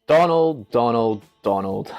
Donald, Donald, Donald.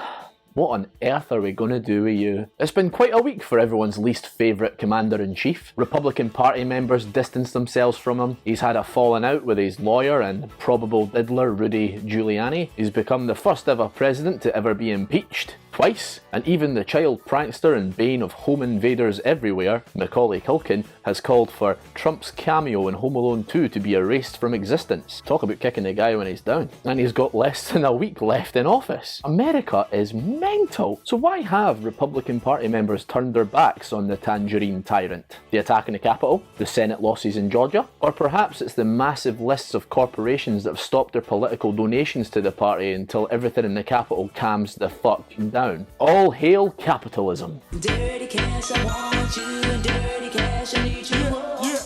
What on earth are we going to do with you? It's been quite a week for everyone's least favourite commander-in-chief. Republican Party members distanced themselves from him. He's had a falling out with his lawyer and probable diddler Rudy Giuliani. He's become the first ever president to ever be impeached. Twice, and even the child prankster and bane of home invaders everywhere, Macaulay Culkin, has called for Trump's cameo in Home Alone 2 to be erased from existence. Talk about kicking the guy when he's down. And he's got less than a week left in office. America is mental. So why have Republican Party members turned their backs on the tangerine tyrant? The attack in the Capitol? The Senate losses in Georgia? Or perhaps it's the massive lists of corporations that have stopped their political donations to the party until everything in the Capitol calms the fuck down. All hail capitalism. Dirty cash, I want you, dirty cash, I need you.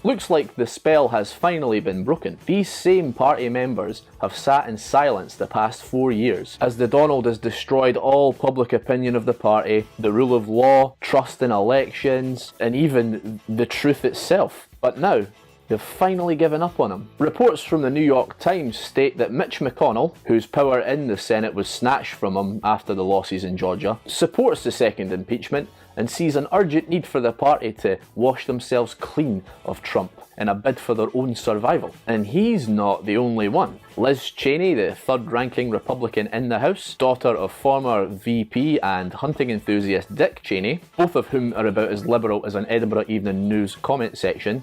Looks like the spell has finally been broken. These same party members have sat in silence the past 4 years as the Donald has destroyed all public opinion of the party, the rule of law, trust in elections, and even the truth itself. But now, they've finally given up on him. Reports from the New York Times state that Mitch McConnell, whose power in the Senate was snatched from him after the losses in Georgia, supports the second impeachment and sees an urgent need for the party to wash themselves clean of Trump in a bid for their own survival. And he's not the only one. Liz Cheney, the third-ranking Republican in the House, daughter of former VP and hunting enthusiast Dick Cheney, both of whom are about as liberal as an Edinburgh Evening News comment section,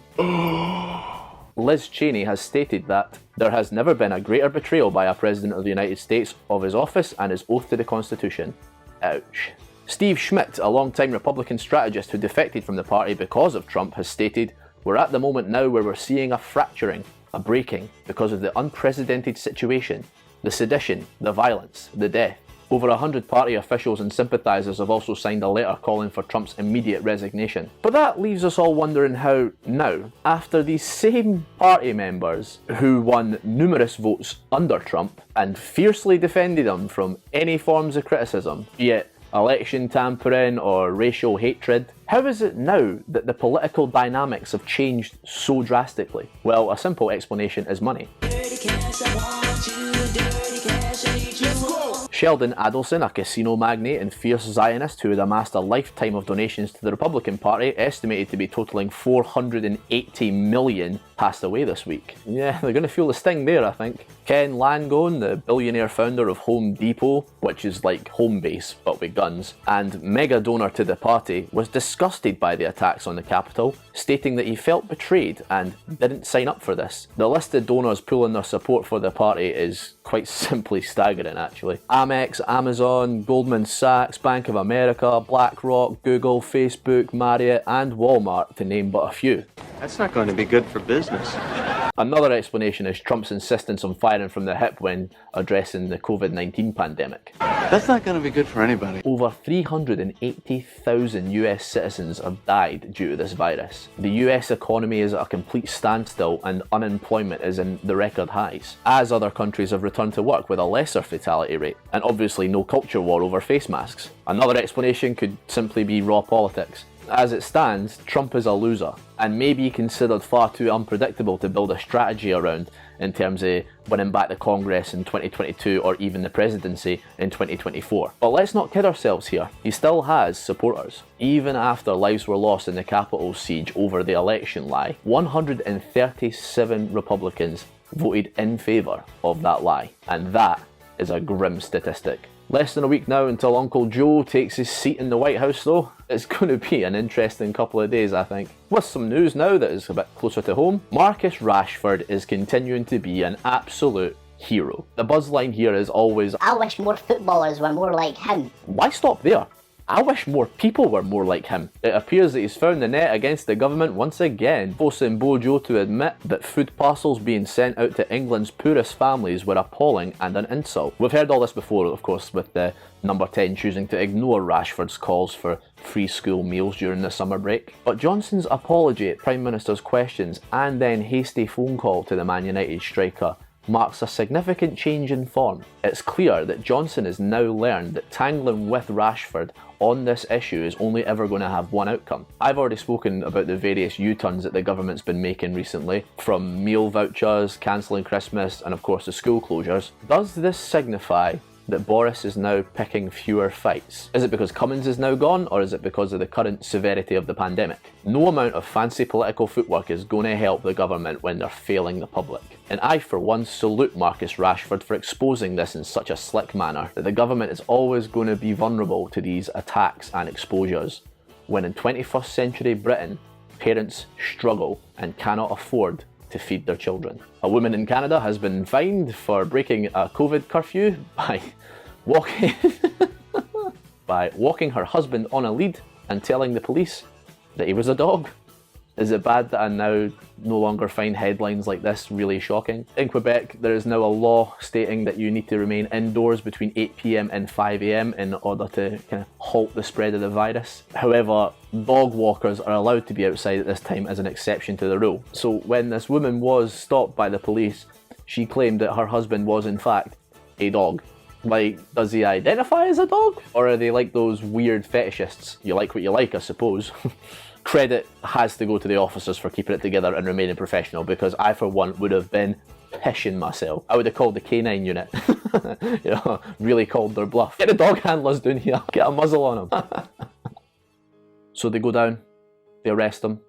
Liz Cheney has stated that there has never been a greater betrayal by a President of the United States of his office and his oath to the Constitution. Ouch. Steve Schmidt, a long-time Republican strategist who defected from the party because of Trump, has stated, "We're at the moment now where we're seeing a fracturing, a breaking, because of the unprecedented situation, the sedition, the violence, the death. Over 100 party officials and sympathisers have also signed a letter calling for Trump's immediate resignation." But that leaves us all wondering how now, after these same party members who won numerous votes under Trump and fiercely defended him from any forms of criticism, be it election tampering or racial hatred, how is it now that the political dynamics have changed so drastically? Well, a simple explanation is money. Sheldon Adelson, a casino magnate and fierce Zionist who had amassed a lifetime of donations to the Republican Party, estimated to be totalling $480 million, passed away this week. Yeah, they're going to feel the sting there, I think. Ken Langone, the billionaire founder of Home Depot, which is like Homebase but with guns, and mega donor to the party, was disgusted by the attacks on the Capitol, stating that he felt betrayed and didn't sign up for this. The list of donors pulling their support for the party is quite simply staggering, actually. Amex, Amazon, Goldman Sachs, Bank of America, BlackRock, Google, Facebook, Marriott, and Walmart, to name but a few. That's not going to be good for business. Another explanation is Trump's insistence on firing from the hip when addressing the COVID-19 pandemic. That's not going to be good for anybody. Over 380,000 US citizens have died due to this virus. The US economy is at a complete standstill and unemployment is in the record highs, as other countries have returned to work with a lesser fatality rate, and obviously no culture war over face masks. Another explanation could simply be raw politics. As it stands, Trump is a loser, and may be considered far too unpredictable to build a strategy around in terms of winning back the Congress in 2022 or even the presidency in 2024. But let's not kid ourselves here. He still has supporters. Even after lives were lost in the Capitol siege over the election lie, 137 Republicans voted in favour of that lie, and that is a grim statistic. Less than a week now until Uncle Joe takes his seat in the White House though. It's going to be an interesting couple of days, I think. With some news now that is a bit closer to home, Marcus Rashford is continuing to be an absolute hero. The buzzline here is always, "I wish more footballers were more like him." Why stop there? I wish more people were more like him. It appears that he's found the net against the government once again, forcing Bojo to admit that food parcels being sent out to England's poorest families were appalling and an insult. We've heard all this before, of course, with the number 10 choosing to ignore Rashford's calls for free school meals during the summer break. But Johnson's apology at Prime Minister's questions and then hasty phone call to the Man United striker marks a significant change in form. It's clear that Johnson has now learned that tangling with Rashford on this issue is only ever going to have one outcome. I've already spoken about the various U-turns that the government's been making recently, from meal vouchers, cancelling Christmas, and of course the school closures. Does this signify that Boris is now picking fewer fights? Is it because Cummins is now gone, or is it because of the current severity of the pandemic? No amount of fancy political footwork is going to help the government when they're failing the public. And I, for one, salute Marcus Rashford for exposing this in such a slick manner, that the government is always going to be vulnerable to these attacks and exposures, when in 21st century Britain, parents struggle and cannot afford to feed their children. A woman in Canada has been fined for breaking a COVID curfew by walking her husband on a lead and telling the police that he was a dog. Is it bad that I now no longer find headlines like this really shocking? In Quebec, there is now a law stating that you need to remain indoors between 8 PM and 5 AM in order to kind of halt the spread of the virus. However, dog walkers are allowed to be outside at this time as an exception to the rule. So when this woman was stopped by the police, she claimed that her husband was in fact a dog. Like, does he identify as a dog? Or are they like those weird fetishists? You like what you like, I suppose. Credit has to go to the officers for keeping it together and remaining professional, because I, for one, would have been pissing myself. I would have called the canine unit. You know, really called their bluff. Get the dog handlers down here, get a muzzle on them. So they go down, they arrest him,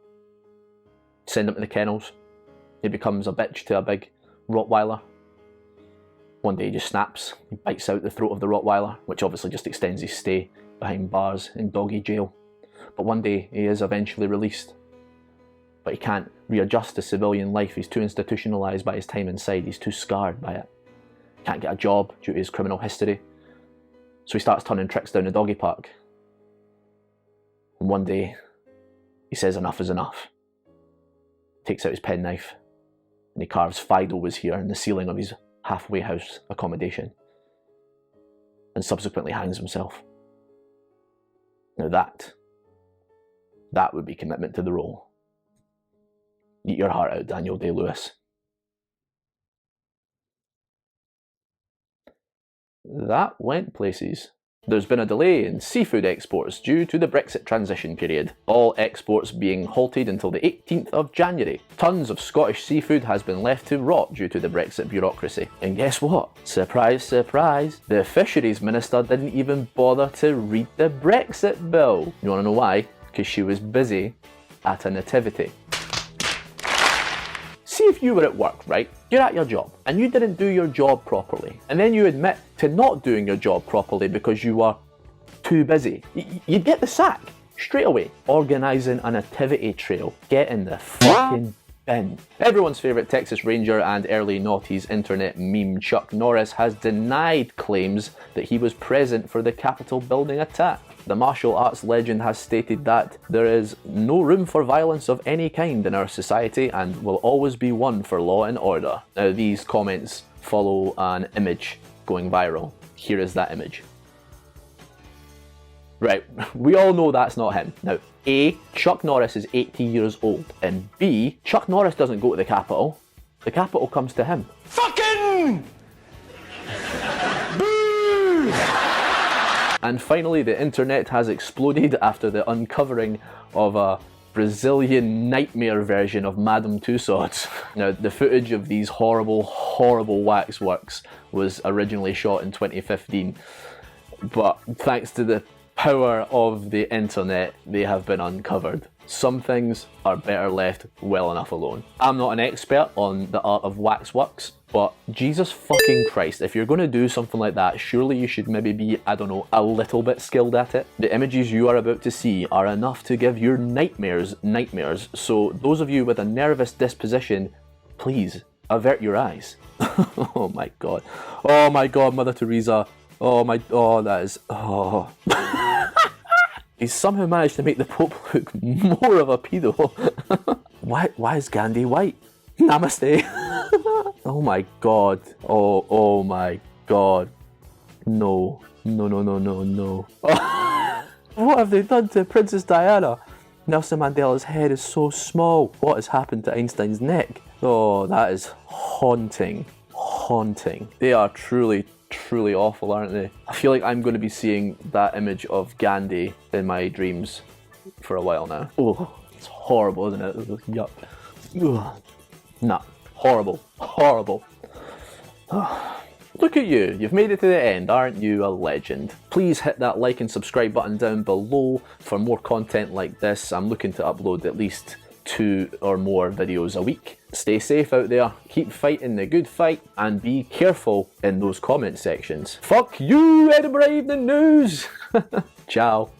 send him to the kennels. He becomes a bitch to a big Rottweiler. One day he just snaps, he bites out the throat of the Rottweiler, which obviously just extends his stay behind bars in doggy jail. But one day he is eventually released. But he can't readjust to civilian life. He's too institutionalised by his time inside. He's too scarred by it. Can't get a job due to his criminal history. So he starts turning tricks down the doggy park. And one day he says enough is enough. Takes out his penknife and he carves "Fido was here" in the ceiling of his halfway house accommodation. And subsequently hangs himself. Now that would be commitment to the role. Eat your heart out, Daniel Day-Lewis. That went places. There's been a delay in seafood exports due to the Brexit transition period, all exports being halted until the 18th of January. Tons of Scottish seafood has been left to rot due to the Brexit bureaucracy. And guess what? Surprise, surprise, the Fisheries Minister didn't even bother to read the Brexit bill. You wanna know why? Because she was busy at a nativity. See if you were at work, right? You're at your job, and you didn't do your job properly, and then you admit to not doing your job properly because you were too busy. You'd get the sack straight away. Organising a nativity trail. Get in the fucking bin. Everyone's favourite Texas Ranger and early noughties internet meme Chuck Norris has denied claims that he was present for the Capitol building attack. The martial arts legend has stated that there is no room for violence of any kind in our society and will always be one for law and order. Now these comments follow an image going viral. Here is that image. Right, we all know that's not him. Now, A, Chuck Norris is 80 years old, and B, Chuck Norris doesn't go to the Capitol. The Capitol comes to him. Fucking! Boo! And finally, the internet has exploded after the uncovering of a Brazilian nightmare version of Madame Tussauds. Now, the footage of these horrible, horrible waxworks was originally shot in 2015, but thanks to the power of the internet, they have been uncovered. Some things are better left well enough alone. I'm not an expert on the art of waxworks, but Jesus fucking Christ, if you're going to do something like that, surely you should maybe be, I don't know, a little bit skilled at it. The images you are about to see are enough to give your nightmares, so those of you with a nervous disposition, please avert your eyes. Oh my god, Mother Teresa. That is, He's somehow managed to make the Pope look more of a pedo. Why is Gandhi white? Namaste. Oh my god. Oh my god. No. What have they done to Princess Diana? Nelson Mandela's head is so small. What has happened to Einstein's neck? Oh, that is haunting. They are truly awful, aren't they? I feel like I'm going to be seeing that image of Gandhi in my dreams for a while now. Oh, it's horrible, isn't it? Yuck. Ugh. Nah, horrible. Look at you, you've made it to the end, aren't you a legend? Please hit that like and subscribe button down below for more content like this. I'm looking to upload at least 2 or more videos a week. Stay safe out there, keep fighting the good fight, and be careful in those comment sections. Fuck you, Edinburgh Evening News! Ciao.